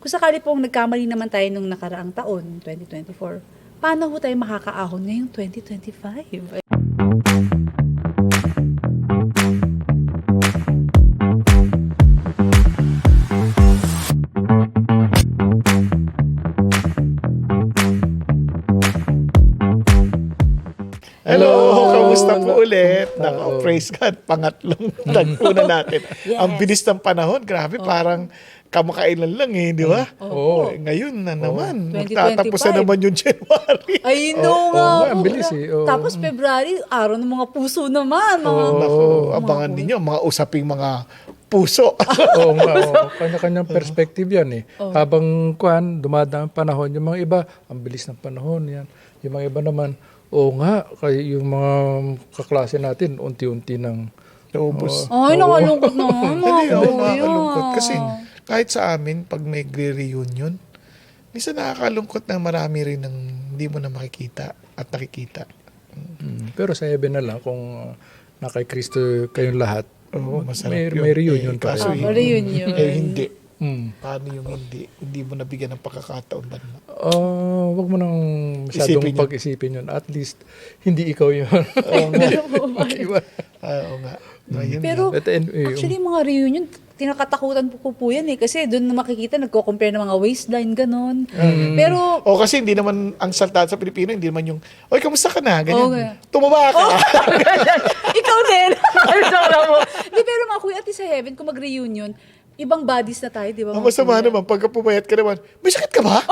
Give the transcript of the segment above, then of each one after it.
Kung sakali pong nagkamali naman tayo nung nakaraang taon, 2024, paano ho tayo makakaahon ngayong 2025? Hello! Kamusta po ulit? Oo. Praise God, pangatlong tagpo na natin. Yes. Ang bilis ng panahon, grabe, parang kamakailan lang eh, di ba? Oo. Ngayon na naman, 2025. magtatapos na naman yung January. Ay, no Oo, nga. nga, ang po. bilis eh. Oo. Tapos February, araw ng mga puso naman. Mga, Naku, mga abangan kuya. ninyo, mga usaping mga puso. Oo nga, oo. Kanya-kanyang perspective yan eh. Habang dumadaan ang panahon, yung mga iba, ang bilis ng panahon yan. Yung mga iba naman, oo nga, kaya yung mga kaklase natin, unti-unti nang Naubos. Ay, nakalungkot naman, mga Hindi, oo, kuya. nakakalungkot. Kasi kahit sa amin, pag may reunion, minsan nakakalungkot na marami rin ng hindi mo na makikita at nakikita. pero sa heaven na lang, kung na kay Kristo kayong lahat, Oo, masarap may reunion pa kaso rin. Reunion. hindi. Hmm. Paano yung hindi? Hindi mo nabigyan ng pagkakataon ba? Wag mo nang masyadong Isipin yun. pag-isipin yun. At least, hindi ikaw yun. Mag-iwan. Oo nga. Ayun Pero At the end, actually, mga reunion, tinakatakutan po po yan eh. Kasi doon na makikita, nagko-compare ng mga waistline, ganon. Pero, O kasi hindi naman ang salta sa Pilipino, hindi naman yung, oy, kamusta ka na? Ganyan. Okay. Tumaba ka. ikaw din. Hindi, pero mga kuya, at least sa heaven, kung mag-reunion, ibang bodies na tayo, di ba? Ang mga masama kuya? naman, pagka pumayat ka naman, may sakit ka ba?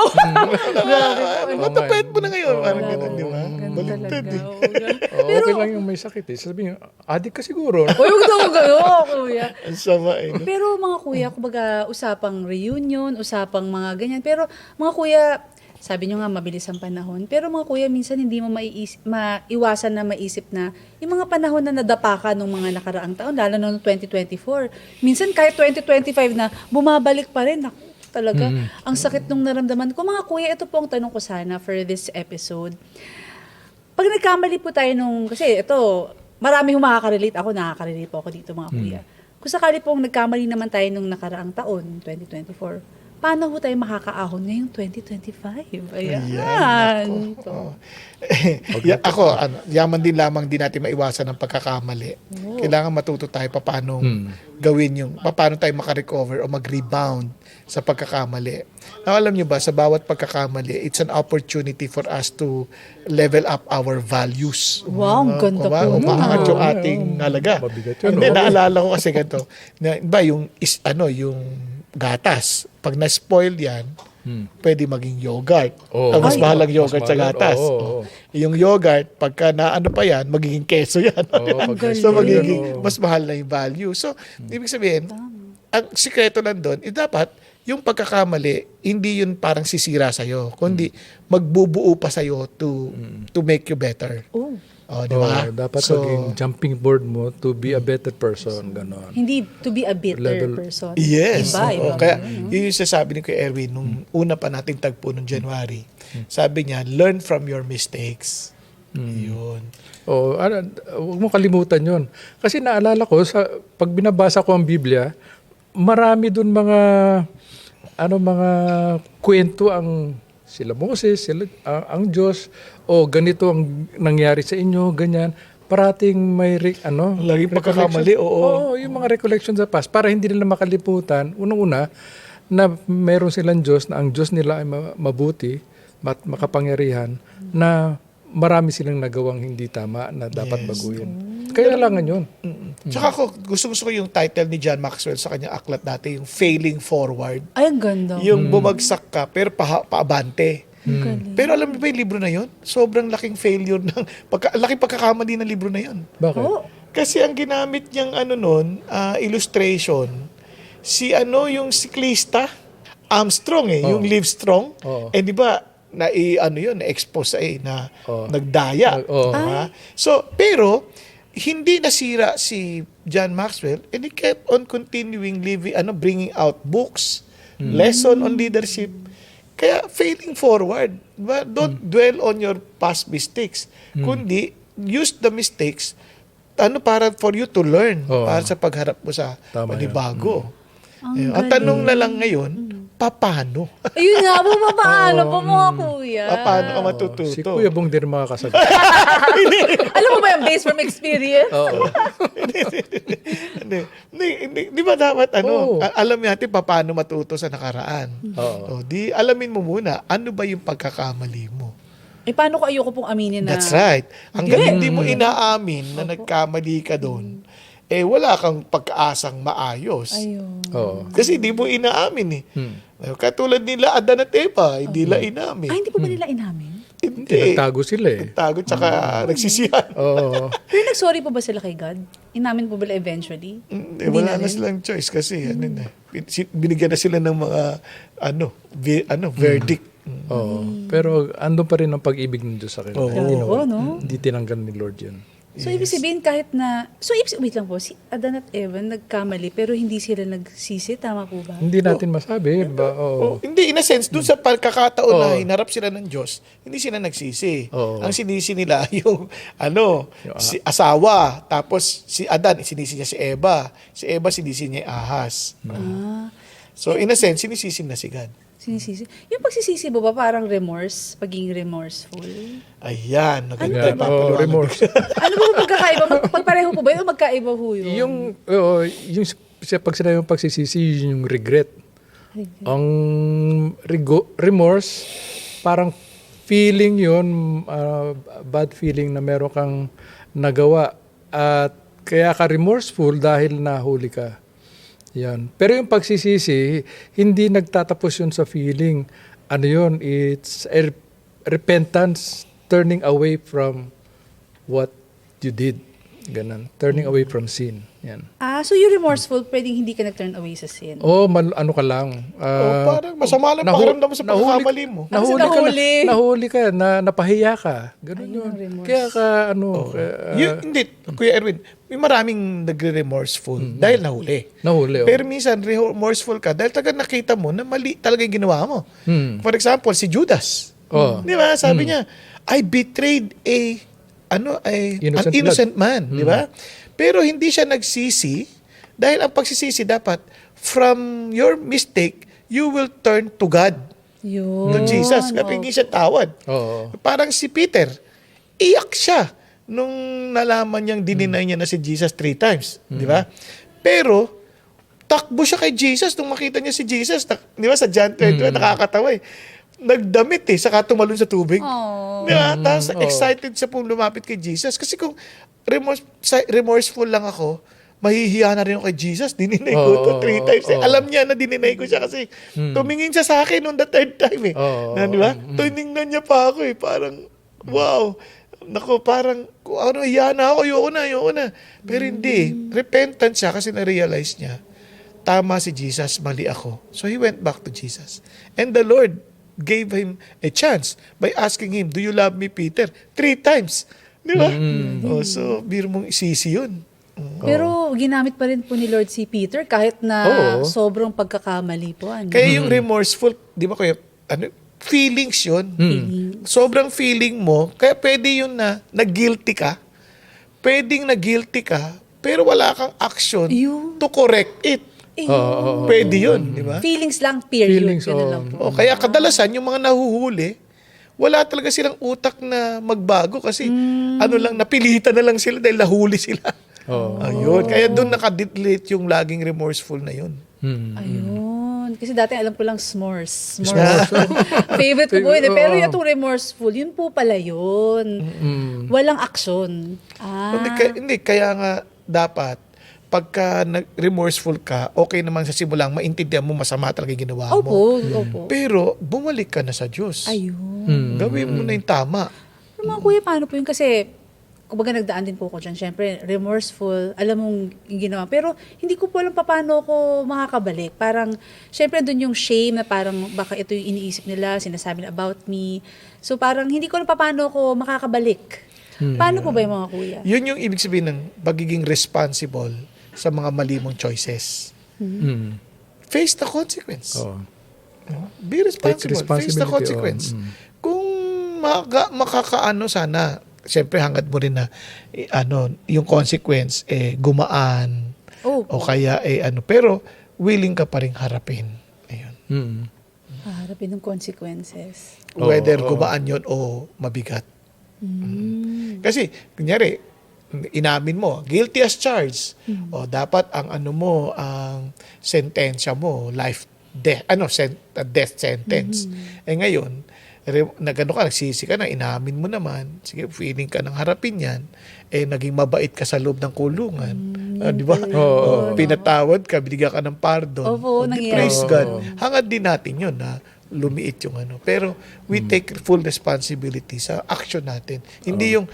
Ba't ang payat mo na ngayon? Parang ganun, di ba? Ganun Baliktad talaga. eh. Oo, ganun. okay lang yung may sakit eh. Sabihin, adik ka siguro. Uy, huwag daw gano'n, kuya. Ang sama eh. no? Pero mga kuya, kumbaga, usapang reunion, usapang mga ganyan. Pero mga kuya, sabi nyo nga, mabilis ang panahon. Pero mga kuya, minsan hindi mo maiwasan na maisip na yung mga panahon na nadapa ka nung mga nakaraang taon, lalo na noong 2024. Minsan kahit 2025 na, bumabalik pa rin. Naku, talaga, ang sakit nung naramdaman ko. Mga kuya, ito po ang tanong ko sana for this episode. Pag nagkamali po tayo nung, kasi ito, marami hong makaka-relate. Ako, nakaka-relate po ako dito mga kuya. Kung sakali pong nagkamali naman tayo nung nakaraang taon, 2024, paano ho tayo makakaahon ngayong 2025? Ayan. Oo. Ako, yaman din lamang din natin maiwasan ng pagkakamali. Kailangan matuto tayo paano gawin yung, paano tayo makarecover o mag-rebound sa pagkakamali. Now, alam nyo ba, sa bawat pagkakamali, it's an opportunity for us to level up our values. Wow, ang ganda po nun, Umaangat yung ah. ating halaga. Mabigat yun, Hindi, no? naalala ko kasi ganito. Ba, yung gatas, pag na-spoil yan, pwede maging yogurt. Oo. Ang mas Ay, mahal ang mas yogurt sa mahal. gatas. Oo, Oh. oo. Yung yogurt, pagka naano pa yan, magiging keso yan. Oo, pag- so galing. magiging mas mahal na yung value. So, ibig sabihin, ang sikreto lang doon, dapat yung pagkakamali, hindi yun parang sisira sa'yo, kundi magbubuo pa sa'yo to make you better. Oh, Oh, di ba? dapat So, maging jumping board mo to be a better person. Ganon. hindi to be a bitter Level- person. yes. Iba. Oo. Kaya yun yung sasabi ni Kuya Erwin nung una pa nating tagpo nung January. Sabi niya, learn from your mistakes. Yun. Huwag mo kalimutan yon. Kasi naalala ko, pag binabasa ko ang Biblia, marami dun mga kwento ang sila Moses, ang Diyos, ganito ang nangyari sa inyo, ganyan. Parating may Laging pagkakamali, oo. yung mga recollections sa past para hindi nila makalimutan. Unang-una na meron silang Diyos, na ang Diyos nila ay mabuti, makapangyarihan, na marami silang nagawang hindi tama na dapat baguhin. Kaya lang yun. Tsaka ako, gusto ko yung title ni John Maxwell sa kanyang aklat dati, yung Failing Forward. Ay, ang ganda. Yung bumagsak ka, pero paabante. Ang galing. Pero alam niyo ba yung libro na yun? Sobrang laking failure laking pagkakamali ng libro na yun. Bakit? Oh, Kasi ang ginamit niyang illustration, yung siklista, Armstrong yung Livestrong. Oo. Di ba, na-expose na Oo. nagdaya. Oo. Diba? So, pero, hindi nasira si John Maxwell and he kept on continuing bringing out books, lesson on leadership. Kaya, failing forward. Diba? Don't dwell on your past mistakes. Kundi, use the mistakes para for you to learn Oo. para sa pagharap mo sa Tama panibago. Ang Ang tanong na lang ngayon, paano? Ayun nga po, paano po mga kuya? Paano ka matututo? Si Kuya Bong din makakasagot. Alam mo ba yung based from experience? Oo. Di ba dapat Oo. alam natin paano matuto sa nakaraan. Oo. Di alamin mo muna, ano ba yung pagkakamali mo? Eh, paano ko ayoko pong aminin na... That's right. Hanggang Hindi. hindi mo inaamin na nagkamali ka doon, wala kang pagkaasang maayos. Ayun. Oo. Kasi hindi mo inaamin eh. Katulad nila Adan at Eva, hindi nila inamin. Ay, hindi po ba nila inamin? Hindi. Nagtago sila eh. Tago tsaka nagsisihan. Oo. Pero nag-sorry po ba sila kay God? Inamin po ba nila eventually? Hindi, wala na silang choice kasi binigyan na sila ng mga verdict. Oo. Pero andun pa rin ang pag-ibig ng Diyos sa kanila. Hindi, Oo, no? hindi tinanggal ni Lord yun. So, ibig sabihin kahit na... So, wait lang po, si Adan at Eva nagkamali pero hindi sila nagsisi, tama po ba? Hindi natin masabi. Oo. Hindi, in a sense, dun sa pagkakataon na hinarap sila ng Diyos, hindi sila nagsisi. Oo. Ang sinisi nila yung si asawa, tapos si Adan, sinisi niya si Eva. Si Eva, sinisi niya yung ahas. Ah, So, in a sense, sinisisi na si God. sinisisi. Yung pagsisisi mo ba parang remorse? Pagiging remorseful? Ayan, Yeah, naganda remorse. Ano ba magkakaiba? Pagpareho po ba yun o magkaiba ho yun? yung pag sinabi yung pagsisisi, yun yung regret. Ang remorse, parang feeling yun, bad feeling na meron kang nagawa. At kaya ka remorseful dahil nahuli ka. Yan. Pero yung pagsisisi, hindi nagtatapos yun sa feeling. Ano yun? It's a repentance, turning away from what you did. Ganun. Turning away from sin. Yan. So yung remorseful, pwedeng hindi ka nag-turn away sa sin. Ano ka lang. parang masama lang pakiramdam mo sa pagkakamali mo. Nahuli ka, napahiya ka. Ganun yun. remorse. Kaya ka, Hindi, Kuya Erwin, may maraming nagre-remorseful dahil nahuli. nahuli. Pero minsan, remorseful ka dahil talaga nakita mo na mali talaga yung ginawa mo. For example, si Judas. Oh. Di ba? Sabi niya, I betrayed an innocent man. Di ba? Pero hindi siya nagsisi dahil ang pagsisisi dapat from your mistake, you will turn to God, Yun. to Jesus. Kapag hindi siya tawad. Oo. Parang si Peter, iyak siya nung nalaman niyang dininay niya na si Jesus 3 times. Di ba? Pero, takbo siya kay Jesus nung makita niya si Jesus. Di ba? Sa John 21, nakakatawa eh. Nagdamit eh, saka tumalon sa tubig. Oh. Di ba? Tapos excited siya pong lumapit kay Jesus. Kasi kung remorseful lang ako, mahihiya na rin ako kay Jesus. Dininay ko to 3 times. Alam niya na dininay ko siya kasi tumingin siya sa akin nung the 3rd time eh. Di ba? Tinignan niya pa ako eh. Parang, wow. Naku, parang, hiya na ako, ayoko na. Pero hindi. Repentant siya kasi na-realize niya, tama si Jesus, mali ako. So he went back to Jesus. And the Lord gave him a chance by asking him, do you love me, Peter? 3 times. Di ba? So, biro mong isisi yun. Pero ginamit pa rin po ni Lord si Peter kahit na sobrang pagkakamali po. Kaya yung remorseful, di ba kaya, feelings yun. Sobrang feeling mo, kaya pwede yun na guilty ka. Pwedeng na guilty ka, pero wala kang action to correct it. Pwede yun, di ba? Feelings lang, period. Feelings, Ganun lang po. Kaya kadalasan, yung mga nahuhuli, wala talaga silang utak na magbago kasi napilitan na lang sila dahil nahuli sila. Ayun. Kaya doon nakadelete yung laging remorseful na yun. Ayun. Kasi dati alam ko lang s'mores. Favorite ko po yun. Pero yung itong remorseful, yun po pala yun. Walang action. Hindi, kaya nga dapat pagka remorseful ka, okay naman sa simulang maintindihan mo masama talaga yung ginawa mo. Opo. Pero bumalik ka na sa Diyos. Ayun. Gawin mo na yung tama. Pero mga kuya, paano po yun? Kasi, kumbaga nagdaan din po ako dyan. Siyempre, remorseful, alam mong yung ginawa. Pero, hindi ko po alam paano ako makakabalik. Parang, siyempre, dun yung shame na parang baka ito yung iniisip nila, sinasabi nila about me. So, parang, hindi ko alam paano ako makakabalik. Paano po ba yung mga kuya? Yun yung ibig sabihin ng pagiging responsible sa mga mali mong choices. Face the consequence. Be responsible. Face the consequence. Kung makakaano sana, siyempre hangad mo rin na yung consequence gumaan o kaya pero willing ka pa rin harapin. Ayun. Haharapin ng consequences. Whether Oo. gumaan yun o mabigat. Kasi, kunyari, inamin mo, guilty as charged. O dapat ang ang sentensya mo, death sentence. Eh ngayon, nagsisi ka na, inamin mo naman, sige, feeling ka nang harapin yan, naging mabait ka sa loob ng kulungan. Di ba? Oo. Pinatawad ka, binigyan ka ng pardon. Opo, nangyayari. Praise Oo. God. Hangad din natin yun na lumiit yung Pero we take full responsibility sa action natin. Hindi yung,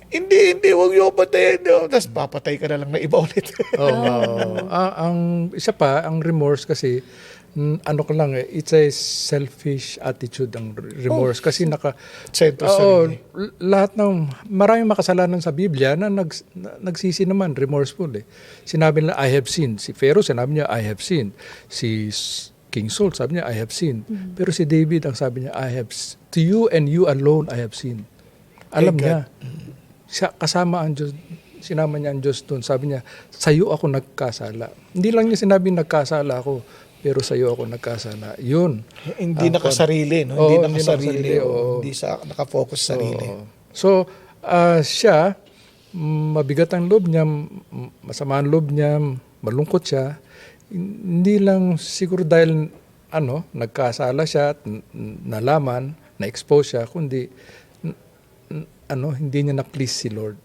hindi, huwag yung patayin. Tapos papatay ka na lang na iba ulit. Ang isa pa, ang remorse kasi, ano ko lang it's a selfish attitude ang remorse kasi Sentro Oo, sarili. lahat ng maraming makasalanan sa Biblia na nagsisi naman, remorseful eh. Sinabi nila, I have sinned. Si Pharaoh, sinabi niya, I have sinned. Si King Saul, sabi niya, I have sinned. Pero si David, ang sabi niya, to you and you alone, I have sinned. Alam Thank niya, kasama ang Diyos, sinama niya ang Diyos doon. Sabi niya, sa iyo ako nagkasala. Hindi lang niya sinabi nagkasala ako, pero sa iyo ako nagkasala. Yun. Hindi nakasarili, no? Oo, Hindi nakasarili. oo. Hindi nakafocus sa sarili. Oo. So, siya, mabigat ang loob niya, masama ang loob niya, malungkot siya. Hindi lang siguro dahil nagkasala siya at nalaman, na-expose siya, kundi hindi niya na-please si Lord.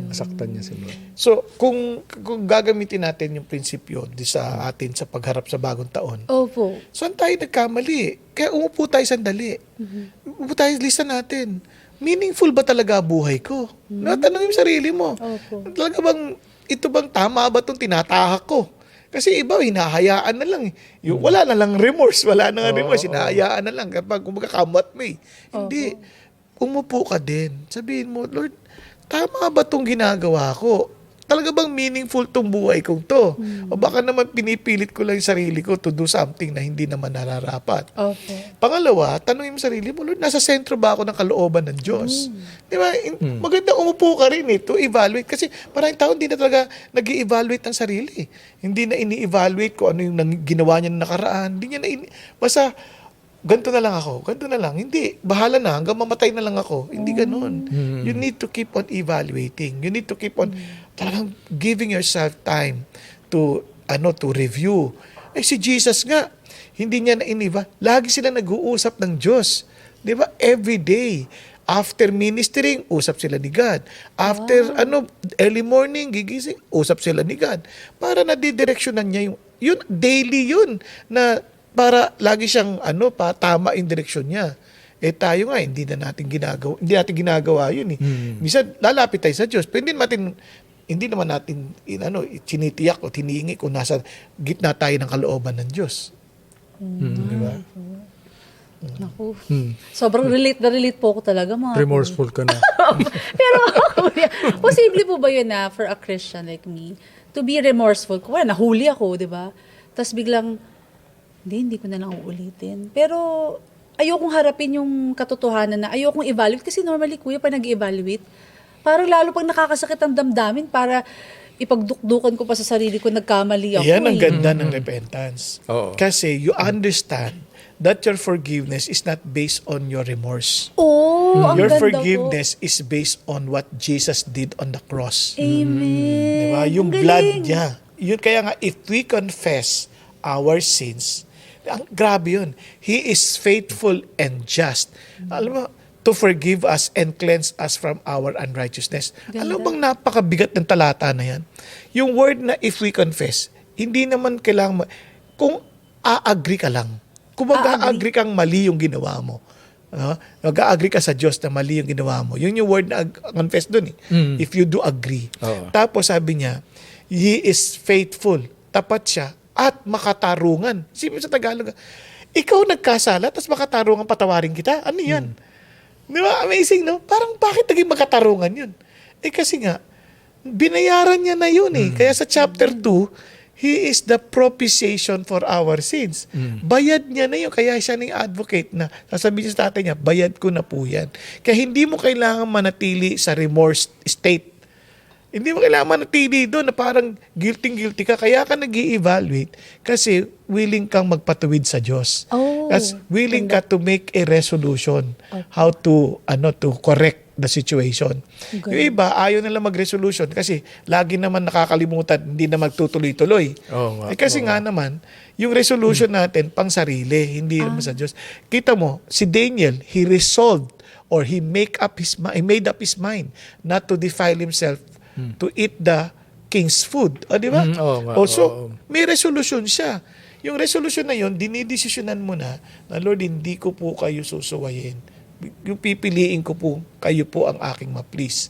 Nasaktan niya si Lord. So, kung gagamitin natin yung prinsipyo sa atin sa pagharap sa bagong taon, Opo. saan tayo nagkamali? Kaya umupo tayo sandali. Umupo tayo, lista natin. Meaningful ba talaga buhay ko? Natanong yung sarili mo. Opo. Talaga bang, ito bang tama ba itong tinatahak ko? Kasi iba, hinahayaan na lang. Wala na lang remorse. Wala na nga remorse. Hinahayaan na lang. Kapag kumakakamot mo Hindi. Umupo ka din. Sabihin mo, Lord, tama ba itong ginagawa ko? Talaga bang meaningful tong buhay kong to? O baka naman pinipilit ko lang yung sarili ko to do something na hindi naman nararapat. Opo. Pangalawa, tanongin mo sarili mo, Lord, nasa sentro ba ako ng kalooban ng Diyos? Di ba? Maganda umupo ka rin to evaluate. Kasi maraming tao hindi na talaga nag-i-evaluate ang sarili. Hindi na ini-evaluate kung ano yung ginawa niya na nakaraan. Hindi niya basta, ganito na lang ako, ganito na lang. Hindi, bahala na, hanggang mamatay na lang ako. Hindi ganun. You need to keep on evaluating. You need to keep on talagang giving yourself time to review. Si Jesus nga, hindi niya na lagi sila nag-uusap ng Diyos. Di ba? Every day. After ministering, usap sila ni God. After early morning, gigising, usap sila ni God. Para nadidireksyonan niya yun daily yun na para lagi siyang tama yung direksyon niya. Tayo nga hindi natin ginagawa yun eh. Minsan lalapit tayo sa Diyos, pero hindi naman natin tinitiyak o tiniingi kung nasa gitna tayo ng kalooban ng Diyos. Di ba? Naku. Sobrang relate po ako talaga mga Remorseful ka na. Pero posible po ba yun na for a Christian like me to be remorseful? Kung nahuli ako, di ba? Tapos biglang, hindi ko na lang uulitin. Pero ayokong harapin yung katotohanan na ayokong evaluate. Kasi normally, kuya, pag nag-evaluate, parang lalo pag nakakasakit ang damdamin para ipagdukdukan ko pa sa sarili ko, nagkamali ako. Yan ang ganda ng repentance. Oo. Kasi you understand that your forgiveness is not based on your remorse. Ang Your ganda forgiveness is based on what Jesus did on the cross. po. Amen. Diba? Yung Ang blood galing. niya. Yun kaya nga, if we confess our sins, grabe yun. He is faithful and just. Alam mo, to forgive us and cleanse us from our unrighteousness. Ganda. Alam mo bang napakabigat ng talata na yan? Yung word na if we confess, hindi naman kailangan, kung a-agree ka lang, kung mag-a-agree kang mali yung ginawa mo, mag-a-agree ka sa Diyos na mali yung ginawa mo, yun yung word na confess dun eh. If you do agree. Oo. Tapos sabi niya, He is faithful, tapat siya, at makatarungan. Sabi sa Tagalog, ikaw nagkasala, tapos makatarungan patawarin kita? Ano yan? Di ba? Amazing, no? Parang bakit naging makatarungan yun? Kasi nga, binayaran niya na yun eh. Kaya sa chapter 2, He is the propitiation for our sins. Bayad niya na yun. Kaya siya ng advocate na sasabihin sa tatay niya, bayad ko na po yan. Kaya hindi mo kailangan manatili sa remorse state. Hindi mo kailangan manatili doon na parang guilty ka. Kaya ka nag-i-evaluate kasi willing kang magpatuwid sa Diyos. Oh, Kasi willing ka to make a resolution how to correct the situation. Okay. Yung iba, ayaw nila mag-resolution kasi lagi naman nakakalimutan, hindi na magtutuloy-tuloy. Oo nga, Kasi nga naman, yung resolution natin pang sarili, hindi naman sa Diyos. Kita mo, si Daniel, he resolved or he made up his mind not to defile himself to eat the king's food. O, di ba? Oo nga, Also, oo. may resolution siya. Yung resolution na yun, dinidesisyonan mo na Lord, hindi ko po kayo susuwayin. Yung pipiliin ko po, kayo po ang aking ma-please.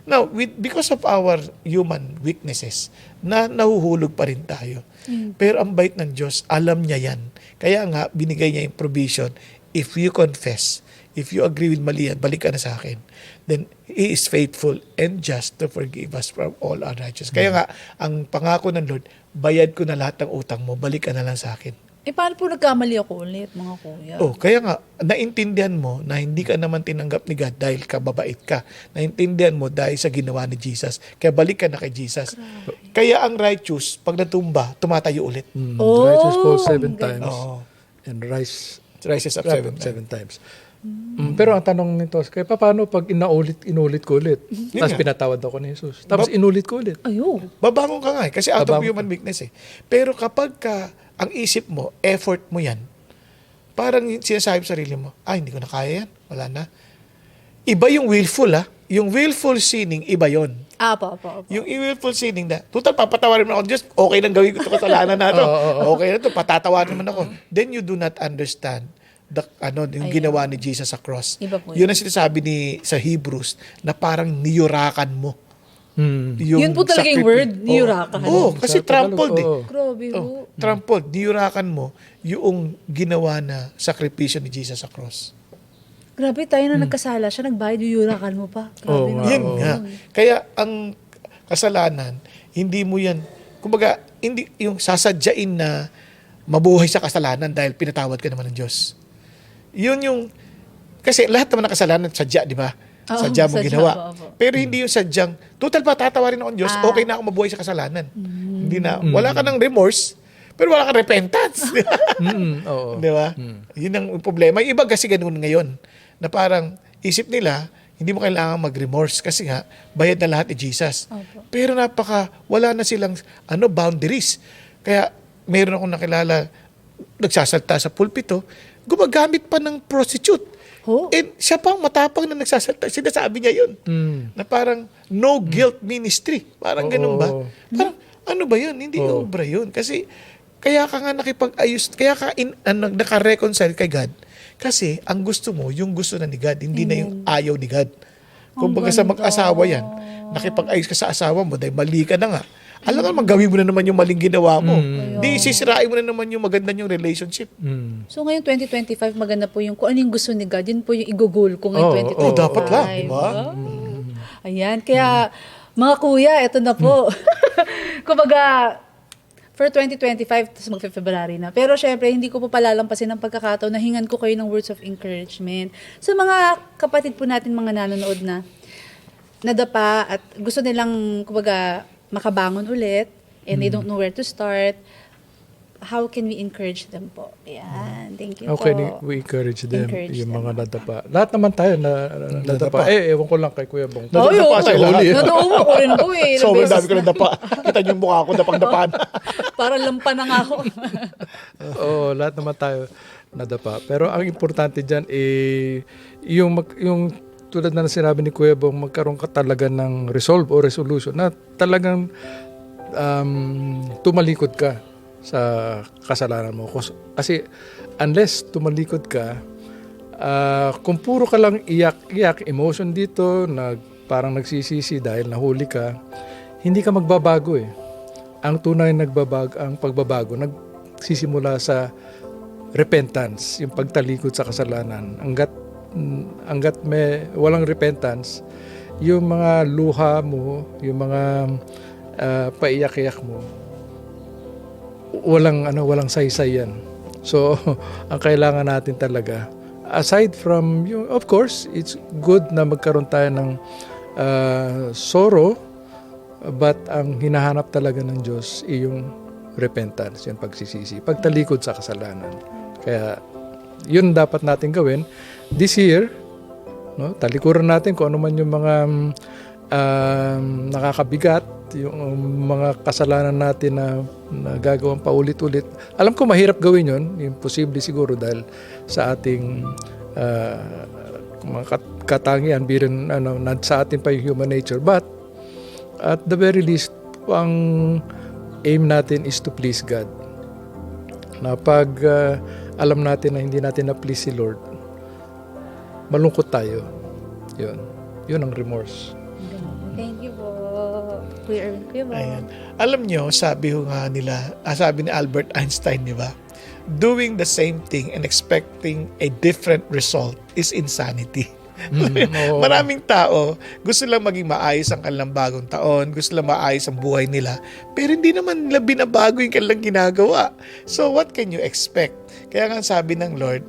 Now, because of our human weaknesses, nahuhulog pa rin tayo. Pero ang bait ng Diyos, alam niya yan. Kaya nga, binigay niya yung provision, if you confess, if you agree with mali yan, balik ka na sa akin. Then, He is faithful and just to forgive us from all our righteousness. Kaya nga, ang pangako ng Lord, bayad ko na lahat ng utang mo, balik ka na lang sa akin. Paano po nagkamali ako ulit, mga kuya? Oh, kaya nga, naintindihan mo na hindi ka naman tinanggap ni God dahil kababait ka. Naintindihan mo dahil sa ginawa ni Jesus. Kaya balik ka na kay Jesus. Kaya ang righteous, pag natumba, tumatayo ulit. Oh, Righteous falls 7 times Oo. and Rises up 7 times. 7 times. Pero ang tanong nito, kaya paano pag inulit ko ulit? Tapos nga. pinatawad ako ni Jesus. Tapos inulit ko ulit. Ayo. Babangon ka nga kasi out of Babangon human weakness Pero kapag ang isip mo, effort mo yan, parang sinasabi sa sarili mo, hindi ko na kaya yan, wala na. Iba yung willful Yung willful sinning, iba yon. Apo. Yung willful sinning na, total papatawarin mo ako, Diyos, okay lang gawin ko ito kasalanan na to. Okay na to, patatawarin naman ako. Then you do not understand yung ginawa ni Jesus sa cross. Iba po Yun ang sinasabi sa Hebrews na parang niyurakan mo. Yun po talaga yung word, niyurakan. Kasi Sa Tagalog, trampled oo. Grabe ho. Trampled, niyurakan mo yung ginawa na sakripisyo ni Jesus sa cross. Grabe, tayo na nagkasala siya, nagbayad, yuyurakan mo pa. Grabe Oo nga. na. Yan nga. Kaya ang kasalanan, hindi mo yan, kumbaga, hindi yung sasadyain na mabuhay sa kasalanan dahil pinatawad ka naman ng Diyos. Yun yung, kasi lahat naman ng kasalanan sadya, di ba? Oo, Sadya mo sadya, ginawa. opo. Pero hindi yung sadyang, total pa tatawarin ako ng Diyos, okay na ako mabuhay sa kasalanan. Hindi na, wala ka ng remorse, pero wala ka repentance. Oo. Di ba? Yun ang problema. Yung iba kasi ganun ngayon, na parang isip nila, hindi mo kailangan mag-remorse kasi nga, bayad na lahat ni Jesus. Opo. Pero wala na silang boundaries. Kaya, mayroon akong nakilala, nagsasalta sa pulpito, gumagamit pa ng prostitute. Oh. And siya pang matapang na nagsasalta. Sinasabi niya yun. Na parang no guilt ministry. Parang ganun ba? Oo. Parang ano ba yun? Hindi obra yun. Kasi kaya ka nga nakipag-ayos, kaya ka naka-reconcile kay God. Kasi ang gusto mo, yung gusto na ni God, hindi na yung ayaw ni God. Kung baga sa mag-asawa yan, nakipag-ayos ka sa asawa mo dahil mali ka na nga. Alam nga, gawin mo na naman yung maling ginawa mo. Di sisirain mo na naman yung maganda yung relationship. So ngayon 2025, maganda po yung kung ano yung gusto ni God, yun po yung igugol ko ngayon 2025. Dapat lang, di ba? Ayan, kaya mga kuya, eto na po. Kumbaga, for 2025, tapos mag-February na. Pero syempre, hindi ko po palalampasin ang pagkakataon na hingan ko kayo ng words of encouragement. Sa mga kapatid po natin, mga nanonood na nadapa at gusto nilang, kumbaga, makabangon ulit and they don't know where to start, how can we encourage them po? Ayan, thank you Okay, po. we encourage them, Encourage yung them. mga nadapa. Lahat naman tayo na nadapa. Ewan ko lang kay Kuya Bong. Oh, Nadapa sa ilalim. Nadapa ko rin po eh. Ilang Sobrang beses dami ko na dapa. Kita niyo yung mukha ko, dapang-dapaan. Para lampa na nga ako. Oo, lahat naman tayo nadapa. Pero ang importante dyan, yung tulad na sinabi ni Kuya Bong, magkaroon ka talaga ng resolve o resolution na talagang tumalikod ka sa kasalanan mo. Kasi unless tumalikod ka, kung puro ka lang iyak-iyak, emotion dito, parang nagsisisi dahil nahuli ka, hindi ka magbabago eh. Ang tunay ang pagbabago, nagsisimula sa repentance, yung pagtalikod sa kasalanan. Hanggat may walang repentance, yung mga luha mo, yung mga paiyak-iyak mo, walang saysay yan. So, ang kailangan natin talaga, aside from, of course, it's good na magkaroon tayo ng sorrow, But ang hinahanap talaga ng Diyos ay yung repentance, yung pagsisisi, pagtalikod sa kasalanan. Kaya yun dapat natin gawin this year, no? Talikuran natin kung ano man yung mga nakakabigat, yung mga kasalanan natin na nagagawang paulit-ulit. Alam ko mahirap gawin yun, imposible siguro dahil sa ating mga katangian, birin sa atin pa yung human nature. But at the very least, ang aim natin is to please God. Na pag alam natin na hindi natin na-please si Lord, malungkot tayo. Yun ang remorse. Thank you po. Kuya Erwin, Kuya Bob. Ayan. Alam nyo, sabi ni Albert Einstein, di ba? Doing the same thing and expecting a different result is insanity. Oo. Maraming tao, gusto lang maging maayos ang kanilang bagong taon, gusto lang maayos ang buhay nila, pero hindi naman nila binabago yung kanilang ginagawa. So what can you expect? Kaya nga sabi ng Lord,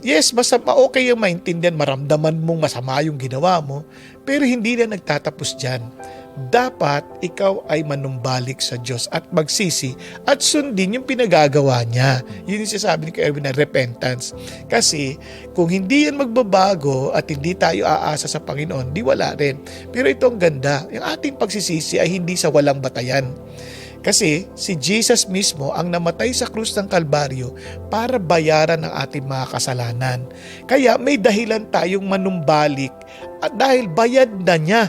yes, okay yung maintindihan, maramdaman mong masama yung ginawa mo, pero hindi na nagtatapos dyan. Dapat ikaw ay manumbalik sa Diyos at magsisi at sundin yung pinagagawa niya. Yun yung sinasabi ni Kuya Erwin na repentance. Kasi kung hindi yan magbabago at hindi tayo aasa sa Panginoon, di wala rin. Pero ito ang ganda, yung ating pagsisisi ay hindi sa walang batayan. Kasi si Jesus mismo ang namatay sa krus ng Kalbaryo para bayaran ang ating mga kasalanan. Kaya may dahilan tayong manumbalik at dahil bayad na niya,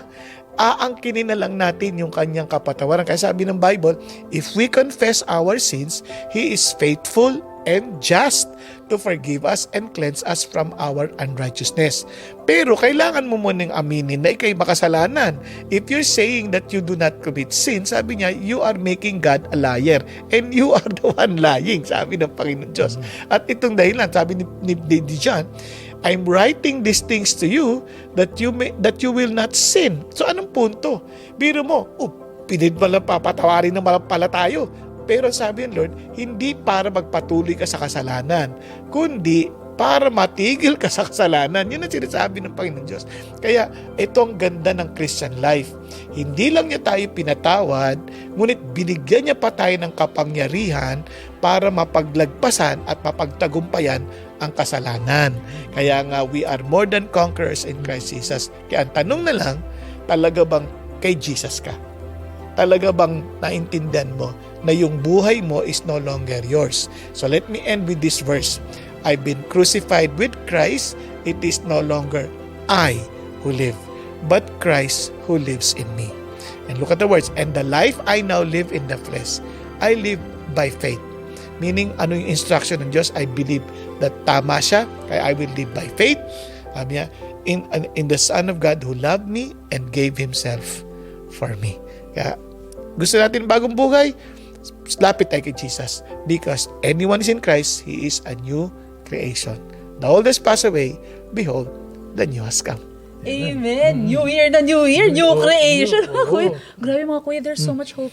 aangkinin na lang natin yung kanyang kapatawaran. Kaya sabi ng Bible, if we confess our sins, He is faithful and just to forgive us and cleanse us from our unrighteousness. Pero kailangan mo munang aminin na ikay makasalanan. If you're saying that you do not commit sin, sabi niya, you are making God a liar and you are the one lying, sabi ng Panginoon Diyos. At itong dahilan, sabi ni John, I'm writing these things to you that you will not sin. So anong punto? Biro mo, papatawarin na pala tayo. Pero sabi ng Lord, hindi para magpatuloy ka sa kasalanan, kundi para matigil ka sa kasalanan. Yun ang sinasabi ng Panginoon Diyos. Kaya ito ang ganda ng Christian life. Hindi lang niya tayo pinatawad, ngunit binigyan niya pa tayo ng kapangyarihan para mapaglagpasan at mapagtagumpayan ang kasalanan. Kaya nga, we are more than conquerors in Christ Jesus. Kaya ang tanong na lang, talaga bang kay Jesus ka? Talaga bang naintindihan mo na yung buhay mo is no longer yours? So let me end with this verse. I've been crucified with Christ. It is no longer I who live, but Christ who lives in me. And look at the words, and the life I now live in the flesh, I live by faith. Meaning, ano yung instruction ng Diyos? I believe that tama siya, kaya I will live by faith. Sabi niya, in the Son of God who loved me and gave Himself for me. Kaya, gusto natin bagong buhay? Lapit tayo kay Jesus. Because anyone is in Christ, he is a new creation. The old has passed away, behold, the new has come. Amen. New year na new year, new creation. Mga kuya, grabe mga kuya, there's so much hope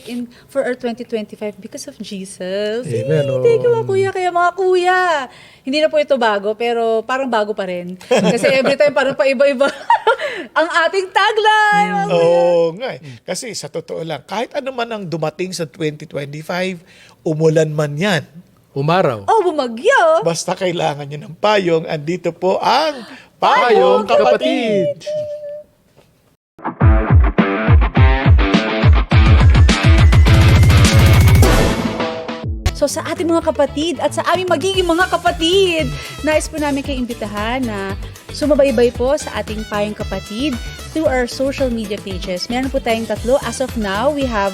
for our 2025 because of Jesus. Amen. Thank you mga kuya. Kaya mga kuya, hindi na po ito bago, pero parang bago pa rin. Kasi every time parang paiba-iba ang ating tagline. Mga kuya. Oo nga eh. Kasi sa totoo lang, kahit ano man ang dumating sa 2025, umulan man yan. Umaraw. Oh, bumagyo. Basta kailangan nyo ng payong, andito po ang Payong Payong Kapatid! Kapatid! So sa ating mga kapatid at sa aming magiging mga kapatid, nais po namin kayo imbitahan na sumabaybay po sa ating Payong Kapatid through our social media pages. Meron po tayong 3. As of now, we have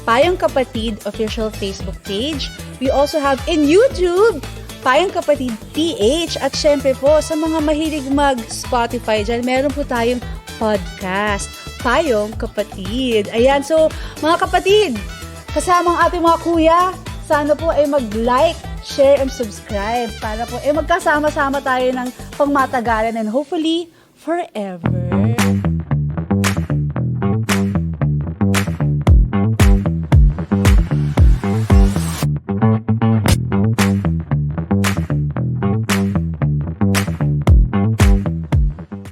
Payong Kapatid official Facebook page. We also have in YouTube, Payong Kapatid PH. At syempre po, sa mga mahilig mag-Spotify dyan, meron po tayong podcast, Payong Kapatid. Ayan, so mga kapatid, kasama ang ating mga kuya, sana po ay mag-like, share, and subscribe para po ay magkasama-sama tayo ng pangmatagalan and hopefully forever.